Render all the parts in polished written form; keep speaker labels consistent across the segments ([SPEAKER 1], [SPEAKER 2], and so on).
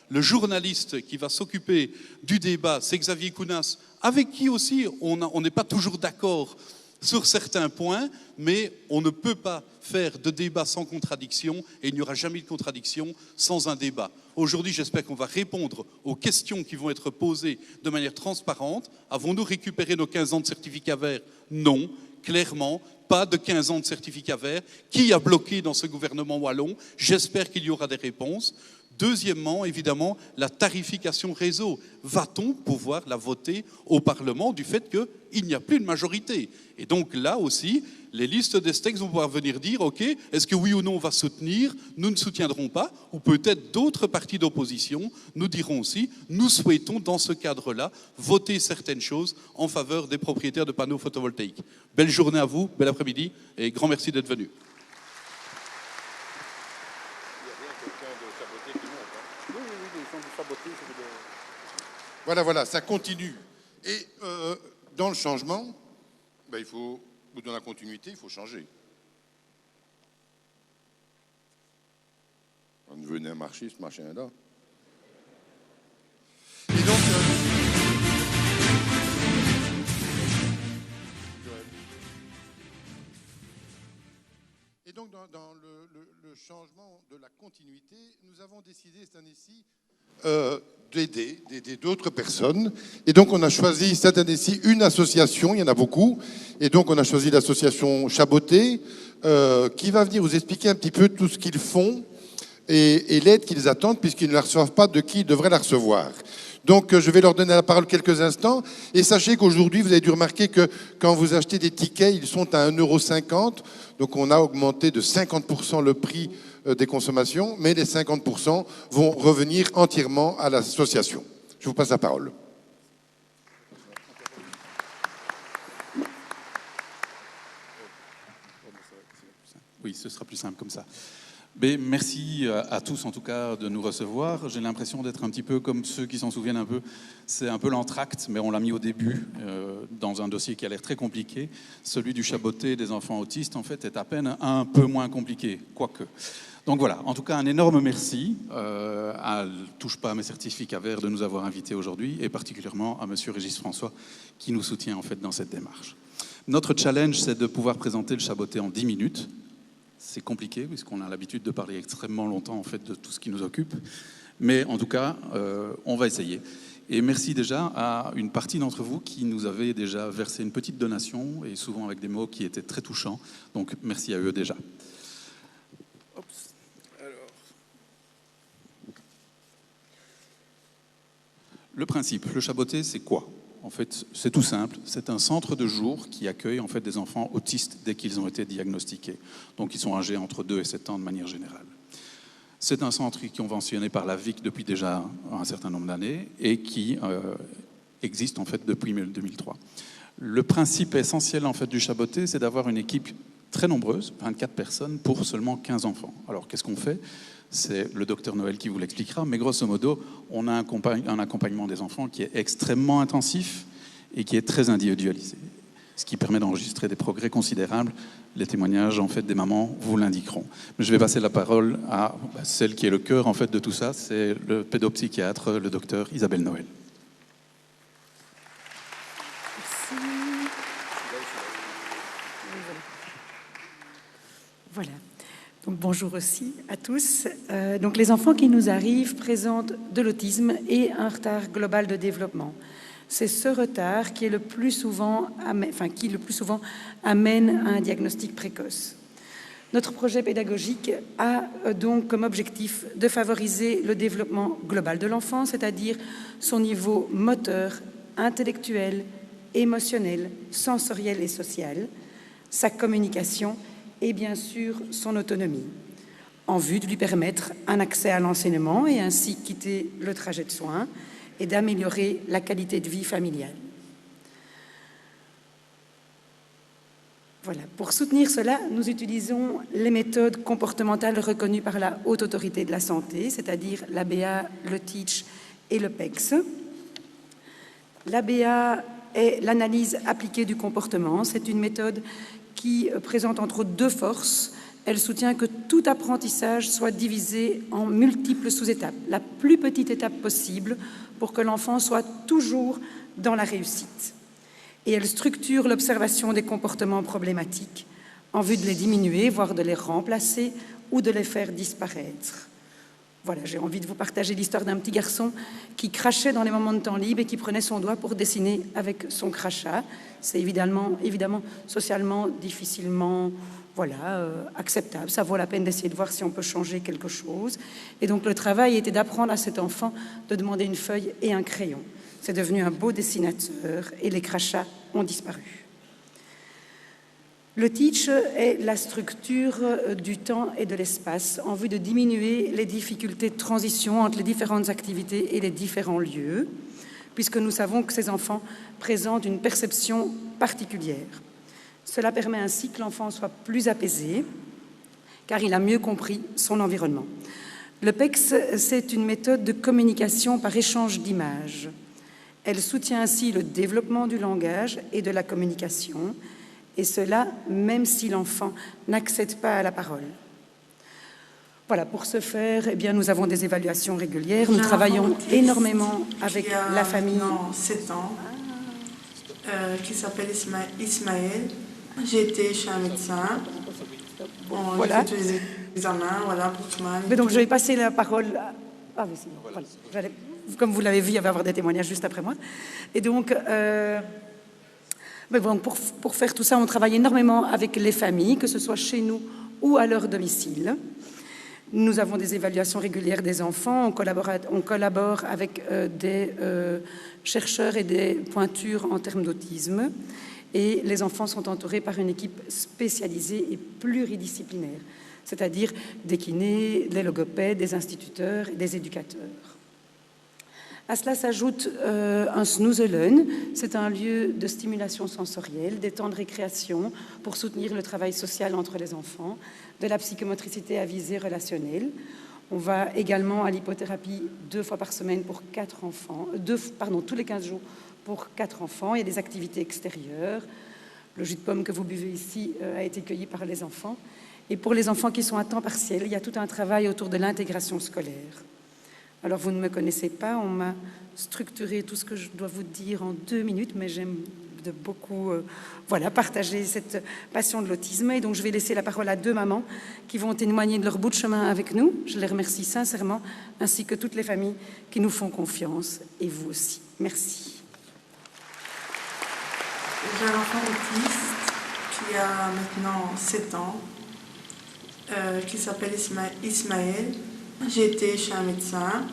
[SPEAKER 1] Le journaliste qui va s'occuper du débat, c'est Xavier Kounas, avec qui aussi on n'est pas toujours d'accord sur certains points, mais on ne peut pas faire de débat sans contradiction et il n'y aura jamais de contradiction sans un débat. Aujourd'hui, j'espère qu'on va répondre aux questions qui vont être posées de manière transparente. Avons-nous récupéré nos 15 ans de certificat vert? Non, clairement, pas de 15 ans de certificat vert. Qui a bloqué dans ce gouvernement wallon? J'espère qu'il y aura des réponses. Deuxièmement, évidemment, la tarification réseau. Va-t-on pouvoir la voter au Parlement du fait qu'il n'y a plus de majorité? Et donc là aussi, les listes d'Estex vont pouvoir venir dire, OK, est-ce que oui ou non on va soutenir? Nous ne soutiendrons pas. Ou peut-être d'autres partis d'opposition nous diront aussi, nous souhaitons dans ce cadre-là voter certaines choses en faveur des propriétaires de panneaux photovoltaïques. Belle journée à vous, bel après-midi et grand merci d'être venus.
[SPEAKER 2] Voilà, ça continue. Et dans le changement, ou dans la continuité, il faut changer. On devenait un marxiste, machin là. Et donc, dans le changement de la continuité, nous avons décidé cette année-ci d'aider d'autres personnes. Et donc, on a choisi cette année-ci une association, il y en a beaucoup. Et donc, on a choisi l'association Chaboté, qui va venir vous expliquer un petit peu tout ce qu'ils font et l'aide qu'ils attendent, puisqu'ils ne la reçoivent pas de qui devrait la recevoir. Donc, je vais leur donner la parole quelques instants. Et sachez qu'aujourd'hui, vous avez dû remarquer que quand vous achetez des tickets, ils sont à 1,50 €. Donc, on a augmenté de 50% le prix des consommations, mais les 50% vont revenir entièrement à l'association. Je vous passe la parole.
[SPEAKER 3] Oui, ce sera plus simple comme ça. Mais merci à tous en tout cas de nous recevoir. J'ai l'impression d'être un petit peu comme ceux qui s'en souviennent un peu. C'est un peu l'entracte, mais on l'a mis au début dans un dossier qui a l'air très compliqué. Celui du Chaboté des enfants autistes en fait est à peine un peu moins compliqué, quoique. Donc voilà, en tout cas un énorme merci à Touche pas à mes certificats verts de nous avoir invités aujourd'hui et particulièrement à Monsieur Régis François qui nous soutient en fait dans cette démarche. Notre challenge c'est de pouvoir présenter le Chaboté en 10 minutes. C'est compliqué puisqu'on a l'habitude de parler extrêmement longtemps en fait de tout ce qui nous occupe, mais en tout cas on va essayer. Et merci déjà à une partie d'entre vous qui nous avait déjà versé une petite donation et souvent avec des mots qui étaient très touchants. Donc merci à eux déjà. Le principe, le Chaboté, c'est quoi? En fait, c'est tout simple. C'est un centre de jour qui accueille en fait des enfants autistes dès qu'ils ont été diagnostiqués. Donc, ils sont âgés entre 2 et 7 ans de manière générale. C'est un centre qui est conventionné par la VIC depuis déjà un certain nombre d'années et qui existe en fait depuis 2003. Le principe essentiel en fait du Chaboté, c'est d'avoir une équipe très nombreuse, 24 personnes pour seulement 15 enfants. Alors, qu'est-ce qu'on fait? C'est le docteur Noël qui vous l'expliquera, mais grosso modo, on a un accompagnement des enfants qui est extrêmement intensif et qui est très individualisé, ce qui permet d'enregistrer des progrès considérables. Les témoignages en fait, des mamans vous l'indiqueront. Mais je vais passer la parole à celle qui est le cœur en fait, de tout ça, c'est le pédopsychiatre, le docteur Isabelle Noël.
[SPEAKER 4] Merci. Voilà. Donc, bonjour aussi à tous. Donc, les enfants qui nous arrivent présentent de l'autisme et un retard global de développement. C'est ce retard qui le plus souvent amène à un diagnostic précoce. Notre projet pédagogique a donc comme objectif de favoriser le développement global de l'enfant, c'est-à-dire son niveau moteur, intellectuel, émotionnel, sensoriel et social, sa communication et bien sûr son autonomie, en vue de lui permettre un accès à l'enseignement et ainsi quitter le trajet de soins et d'améliorer la qualité de vie familiale. Voilà. Pour soutenir cela, nous utilisons les méthodes comportementales reconnues par la Haute Autorité de la Santé, c'est-à-dire l'ABA, le TEACH et le PECS. L'ABA est l'analyse appliquée du comportement. C'est une méthode qui présente entre autres 2 forces, elle soutient que tout apprentissage soit divisé en multiples sous-étapes, la plus petite étape possible pour que l'enfant soit toujours dans la réussite. Et elle structure l'observation des comportements problématiques en vue de les diminuer, voire de les remplacer ou de les faire disparaître. Voilà, j'ai envie de vous partager l'histoire d'un petit garçon qui crachait dans les moments de temps libre et qui prenait son doigt pour dessiner avec son crachat. C'est évidemment socialement difficilement acceptable. Ça vaut la peine d'essayer de voir si on peut changer quelque chose. Et donc le travail était d'apprendre à cet enfant de demander une feuille et un crayon. C'est devenu un beau dessinateur et les crachats ont disparu. Le teach est la structure du temps et de l'espace en vue de diminuer les difficultés de transition entre les différentes activités et les différents lieux, puisque nous savons que ces enfants présentent une perception particulière. Cela permet ainsi que l'enfant soit plus apaisé, car il a mieux compris son environnement. Le PEX, c'est une méthode de communication par échange d'images. Elle soutient ainsi le développement du langage et de la communication, et cela même si l'enfant n'accède pas à la parole. Voilà, pour ce faire, nous avons des évaluations régulières. Nous travaillons énormément avec la famille.
[SPEAKER 5] Qui a 7 ans, qui s'appelle Ismaël. J'ai été chez un médecin. J'ai fait tous les examens,
[SPEAKER 4] Mais donc, je vais passer la parole à... Ah oui, voilà. Comme vous l'avez vu, il va y avoir des témoignages juste après moi. Et donc... Mais bon, pour faire tout ça, on travaille énormément avec les familles, que ce soit chez nous ou à leur domicile. Nous avons des évaluations régulières des enfants, on collabore avec des chercheurs et des pointures en termes d'autisme. Et les enfants sont entourés par une équipe spécialisée et pluridisciplinaire, c'est-à-dire des kinés, des logopèdes, des instituteurs et des éducateurs. À cela s'ajoute un Snoezelen, c'est un lieu de stimulation sensorielle, des temps de récréation pour soutenir le travail social entre les enfants, de la psychomotricité à visée relationnelle. On va également à l'hypothérapie 2 fois par semaine pour 4 enfants, tous les 15 jours pour 4 enfants. Il y a des activités extérieures. Le jus de pomme que vous buvez ici a été cueilli par les enfants. Et pour les enfants qui sont à temps partiel, il y a tout un travail autour de l'intégration scolaire. Alors, vous ne me connaissez pas, on m'a structuré tout ce que je dois vous dire en 2 minutes, mais j'aime de beaucoup partager cette passion de l'autisme. Et donc, je vais laisser la parole à 2 mamans qui vont témoigner de leur bout de chemin avec nous. Je les remercie sincèrement, ainsi que toutes les familles qui nous font confiance, et vous aussi. Merci.
[SPEAKER 5] J'ai un enfant autiste qui a maintenant 7 ans, qui s'appelle Ismaël. J'ai été chez un médecin,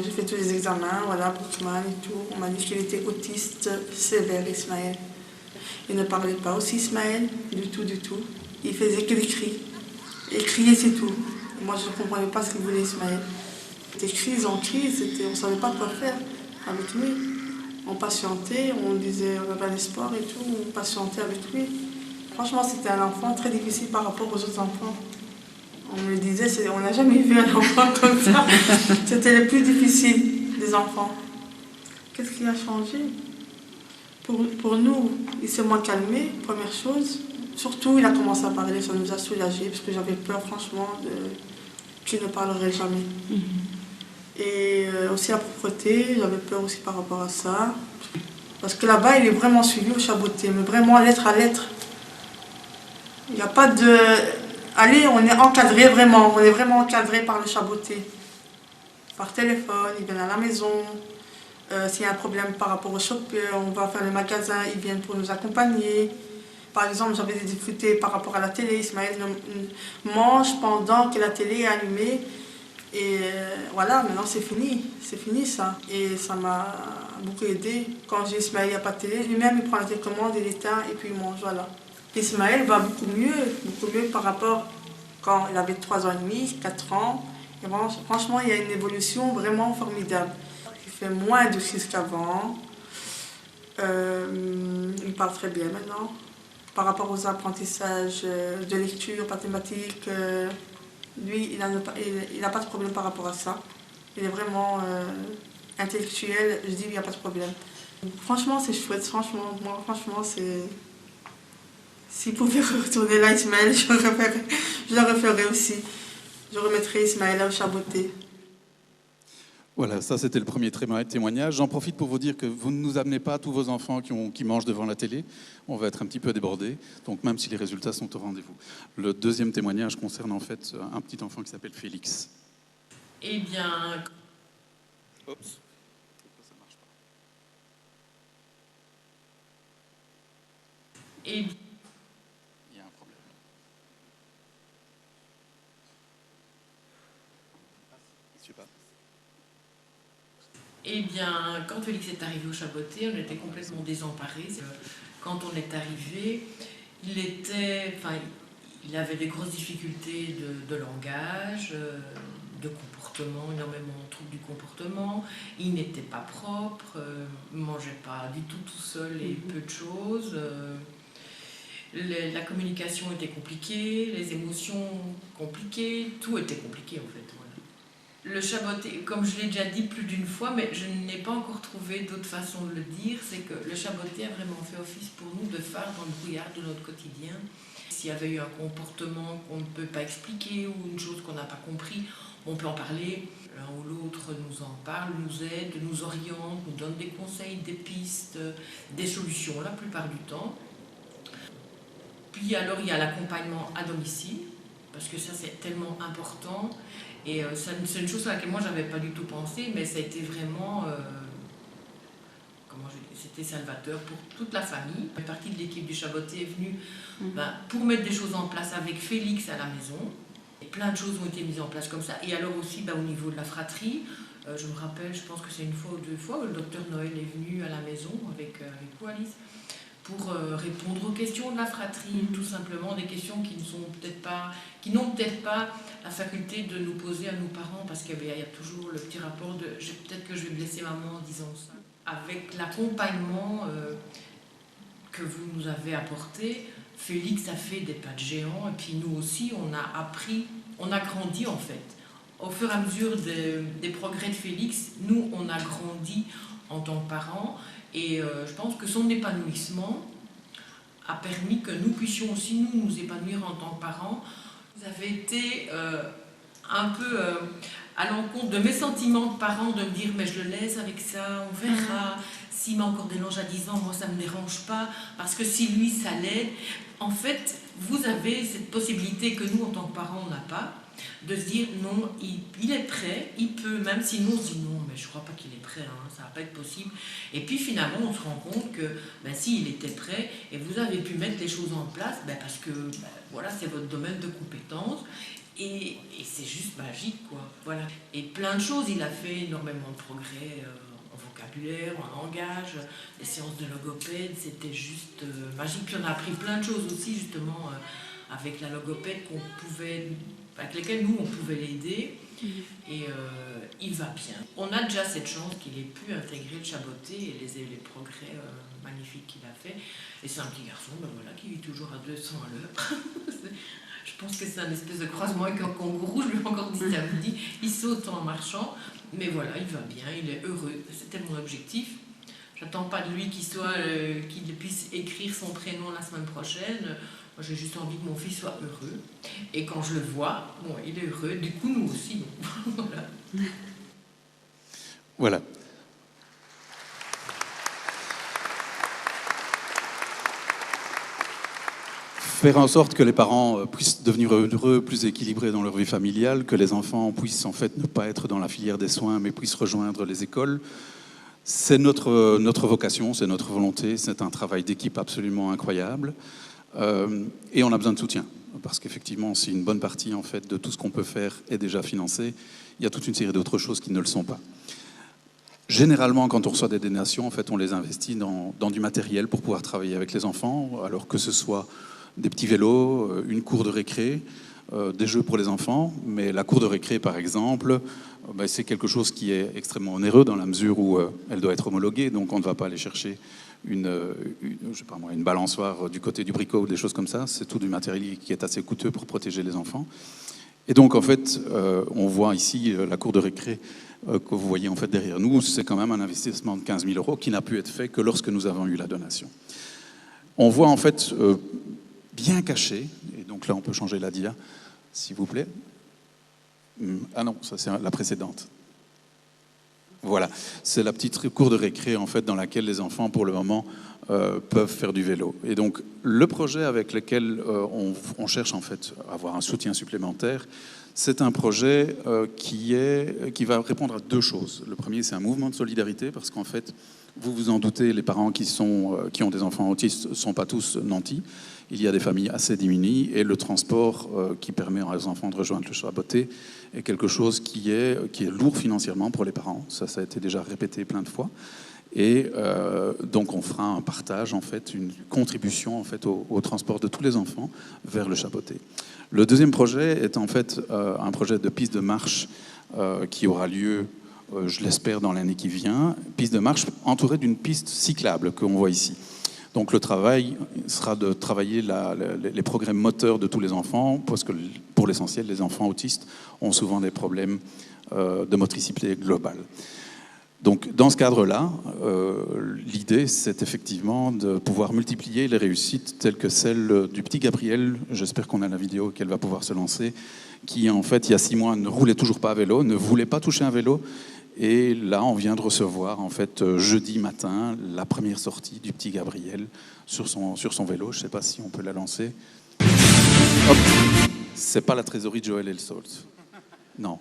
[SPEAKER 5] j'ai fait tous les examens, Brookman et tout. On m'a dit qu'il était autiste sévère, Ismaël. Il ne parlait pas aussi, Ismaël, du tout. Il faisait que des cris. Et crier, c'est tout. Et moi, je ne comprenais pas ce qu'il voulait, Ismaël. C'était crise en crise, on ne savait pas quoi faire avec lui. On patientait, on disait on avait l'espoir et tout, on patientait avec lui. Franchement, c'était un enfant très difficile par rapport aux autres enfants. On me disait, on n'a jamais vu un enfant comme ça. C'était le plus difficile des enfants. Qu'est-ce qui a changé? Pour nous, il s'est moins calmé, première chose. Surtout, il a commencé à parler, ça nous a soulagés, parce que j'avais peur, franchement, qu'il ne parlerait jamais. Et aussi la propreté, j'avais peur aussi par rapport à ça. Parce que là-bas, il est vraiment suivi au chaboté, mais vraiment lettre à lettre. Il n'y a pas de... Allez, on est encadré vraiment, on est vraiment encadré par le chaboté. Par téléphone, ils viennent à la maison. S'il y a un problème par rapport au shop, on va faire le magasin, ils viennent pour nous accompagner. Par exemple, j'avais des difficultés par rapport à la télé. Ismaël mange pendant que la télé est allumée. Et maintenant c'est fini ça. Et ça m'a beaucoup aidé. Quand j'ai Ismaël, il n'y a pas de télé, lui-même il prend la télécommande, il éteint et puis il mange, Ismaël va beaucoup mieux par rapport quand il avait 3 ans et demi, 4 ans. Et franchement, il y a une évolution vraiment formidable. Il fait moins de choses qu'avant. Il parle très bien maintenant. Par rapport aux apprentissages de lecture, mathématiques, lui, il n'a pas de problème par rapport à ça. Il est vraiment intellectuel, je dis il n'y a pas de problème. Franchement, c'est chouette. Franchement, S'il pouvait retourner là, Ismaël, je le referais aussi. Je remettrais Ismaël à chaboter.
[SPEAKER 3] Voilà, ça c'était le premier témoignage. J'en profite pour vous dire que vous ne nous amenez pas tous vos enfants qui mangent devant la télé. On va être un petit peu débordés, donc même si les résultats sont au rendez-vous. Le deuxième témoignage concerne en fait un petit enfant qui s'appelle Félix.
[SPEAKER 6] Eh bien...
[SPEAKER 3] Oups. Ça marche pas.
[SPEAKER 6] Eh bien...
[SPEAKER 3] Il y a un problème. Je sais pas.
[SPEAKER 6] Eh bien, quand Félix est arrivé au Chaboté, on était complètement désemparés. Quand on est arrivé, il avait des grosses difficultés de langage, de comportement, énormément de troubles du comportement. Il n'était pas propre, ne mangeait pas du tout seul et peu de choses. La communication était compliquée, les émotions compliquées, tout était compliqué en fait. Voilà. Le Chaboté, comme je l'ai déjà dit plus d'une fois, mais je n'ai pas encore trouvé d'autre façon de le dire, c'est que le Chaboté a vraiment fait office pour nous de phare dans le brouillard de notre quotidien. S'il y avait eu un comportement qu'on ne peut pas expliquer ou une chose qu'on n'a pas compris, on peut en parler. L'un ou l'autre nous en parle, nous aide, nous oriente, nous donne des conseils, des pistes, des solutions la plupart du temps. Puis alors il y a l'accompagnement à domicile, parce que ça c'est tellement important. Et c'est une chose à laquelle moi j'avais pas du tout pensé, mais ça a été vraiment, c'était salvateur pour toute la famille. Une partie de l'équipe du Chaboté est venue pour mettre des choses en place avec Félix à la maison. Et plein de choses ont été mises en place comme ça. Et alors aussi au niveau de la fratrie, je me rappelle, je pense que c'est une fois ou deux fois où le docteur Noël est venu à la maison avec vous Alice, pour répondre aux questions de la fratrie, tout simplement des questions qui n'ont peut-être pas la faculté de nous poser à nos parents, parce qu'il y a toujours le petit rapport de peut-être que je vais blesser maman en disant ça. Avec l'accompagnement que vous nous avez apporté, Félix a fait des pas de géant, et puis nous aussi on a appris, on a grandi en fait. Au fur et à mesure des progrès de Félix, nous on a grandi en tant que parents. Et je pense que son épanouissement a permis que nous puissions aussi nous épanouir en tant que parents. Vous avez été un peu à l'encontre de mes sentiments de parents, de me dire mais je le laisse avec ça, on verra. S'il m'a encore des langes à 10 ans, moi ça ne me dérange pas, parce que si lui ça l'aide. En fait, vous avez cette possibilité que nous en tant que parents on n'a pas, de se dire non, il est prêt, il peut, même si nous on se dit non, mais je crois pas qu'il est prêt, ça va pas être possible. Et puis finalement on se rend compte que si il était prêt, et vous avez pu mettre les choses en place, parce que voilà, c'est votre domaine de compétence, et c'est juste magique quoi. Voilà. Et plein de choses, il a fait énormément de progrès en vocabulaire, en langage, les séances de logopède, c'était juste magique. Puis on a appris plein de choses aussi justement avec la logopède avec lesquels nous on pouvait l'aider, et il va bien. On a déjà cette chance qu'il ait pu intégrer le Chaboté et les progrès magnifiques qu'il a fait. Et c'est un petit garçon qui vit toujours à 200 à l'heure. Je pense que c'est un espèce de croisement avec un kangourou, je lui ai encore dit samedi. Il saute en marchant, mais voilà, il va bien, il est heureux. C'était mon objectif. J'attends pas de lui qu'il puisse écrire son prénom la semaine prochaine. Moi, j'ai juste envie que mon fils soit heureux. Et quand je le vois, il est heureux. Du coup, nous aussi. Voilà.
[SPEAKER 3] Voilà. Faire en sorte que les parents puissent devenir heureux, plus équilibrés dans leur vie familiale, que les enfants puissent en fait ne pas être dans la filière des soins, mais puissent rejoindre les écoles. C'est notre vocation, c'est notre volonté, c'est un travail d'équipe absolument incroyable. Et on a besoin de soutien, parce qu'effectivement, si une bonne partie en fait, de tout ce qu'on peut faire est déjà financée, il y a toute une série d'autres choses qui ne le sont pas. Généralement, quand on reçoit des donations, en fait, on les investit dans du matériel pour pouvoir travailler avec les enfants, alors que ce soit des petits vélos, une cour de récré, des jeux pour les enfants. Mais la cour de récré, par exemple, c'est quelque chose qui est extrêmement onéreux dans la mesure où elle doit être homologuée, donc on ne va pas aller chercher une balançoire du côté du bricot ou des choses comme ça. C'est tout du matériel qui est assez coûteux pour protéger les enfants. Et donc, en fait, on voit ici la cour de récré que vous voyez en fait derrière nous. C'est quand même un investissement de 15 000 € qui n'a pu être fait que lorsque nous avons eu la donation. On voit en fait bien caché. Et donc là, on peut changer la dia, s'il vous plaît. Ah non, ça c'est la précédente. Voilà, c'est la petite cour de récré en fait dans laquelle les enfants pour le moment peuvent faire du vélo. Et donc le projet avec lequel on cherche en fait à avoir un soutien supplémentaire, c'est un projet qui va répondre à deux choses. Le premier, c'est un mouvement de solidarité parce qu'en fait, vous vous en doutez, les parents qui ont des enfants autistes ne sont pas tous nantis. Il y a des familles assez démunies et le transport qui permet aux enfants de rejoindre le chaboté est quelque chose qui est lourd financièrement pour les parents. Ça a été déjà répété plein de fois. Et donc on fera un partage, en fait, une contribution en fait, au transport de tous les enfants vers le chaboté. Le deuxième projet est en fait un projet de piste de marche qui aura lieu, je l'espère, dans l'année qui vient. Piste de marche entourée d'une piste cyclable qu'on voit ici. Donc le travail sera de travailler les progrès moteurs de tous les enfants, parce que pour l'essentiel, les enfants autistes ont souvent des problèmes de motricité globale. Donc dans ce cadre-là, l'idée, c'est effectivement de pouvoir multiplier les réussites telles que celle du petit Gabriel. J'espère qu'on a la vidéo, qu'elle va pouvoir se lancer, qui en fait, il y a 6 mois, ne roulait toujours pas à vélo, ne voulait pas toucher un vélo. Et là, on vient de recevoir, en fait, jeudi matin, la première sortie du petit Gabriel sur son vélo. Je ne sais pas si on peut la lancer. Hop. C'est pas la trésorerie de Joël Elsolt. Non.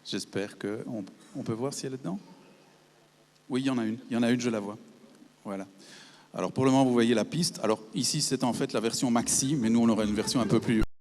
[SPEAKER 3] J'espère qu'on peut voir si elle est dedans. Oui, il y en a une. Il y en a une, je la vois. Voilà. Alors, pour le moment, vous voyez la piste. Alors, ici, c'est en fait la version maxi, mais nous, on aurait une version un peu plus